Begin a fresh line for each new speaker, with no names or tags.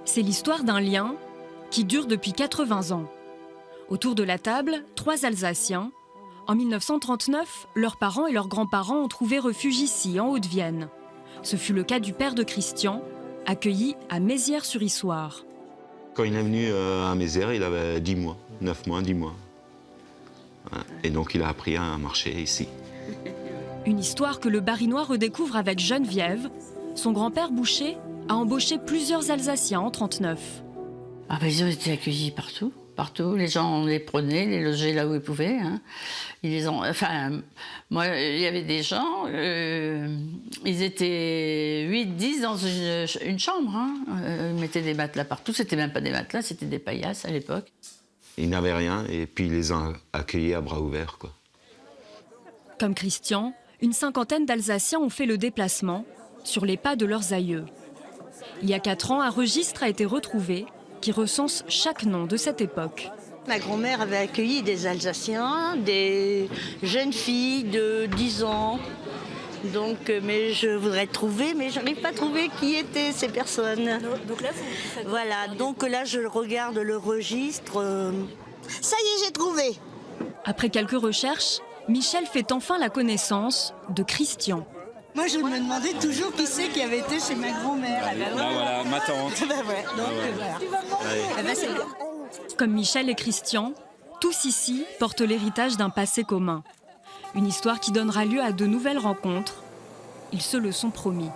C'est l'histoire d'un lien qui dure depuis 80 ans. Autour de la table, 3 Alsaciens. En 1939, leurs parents et leurs grands-parents ont trouvé refuge ici, en Haute-Vienne. Ce fut le cas du père de Christian, accueilli à Mézières-sur-Issoire.
Quand il est venu à Mézières, il avait 10 mois, 9 mois, 10 mois. Et donc il a appris à marcher ici.
Une histoire que le Barinois redécouvre avec Geneviève. Son grand-père Boucher a embauché plusieurs Alsaciens en 1939.
Ah ben, ils ont été accueillis partout. Partout, les gens les prenaient, les logeaient là où ils pouvaient. Hein. Ils les ont, enfin, moi, il y avait des gens, ils étaient 8-10 dans une chambre. Hein. Ils mettaient des matelas partout. C'était même pas des matelas, c'était des paillasses à l'époque.
Ils n'avaient rien et puis ils les ont accueillis à bras ouverts, quoi.
Comme Christian, une cinquantaine d'Alsaciens ont fait le déplacement sur les pas de leurs aïeux. Il y a 4 ans, un registre a été retrouvé qui recense chaque nom de cette époque.
Ma grand-mère avait accueilli des Alsaciens, des jeunes filles de 10 ans. Donc, mais je voudrais trouver, mais je n'arrive pas à trouver qui étaient ces personnes.
Donc là, vous faites...
Voilà, donc là, je regarde le registre. Ça y est, j'ai trouvé.
Après quelques recherches, Michel fait enfin la connaissance de Christian.
Moi, je me demandais toujours qui c'est qui avait été chez ma grand-mère.
Voilà, ma tante.
Voilà. Eh ben, c'est bien.
Comme Michel et Christian, tous ici portent l'héritage d'un passé commun. Une histoire qui donnera lieu à de nouvelles rencontres. Ils se le sont promis.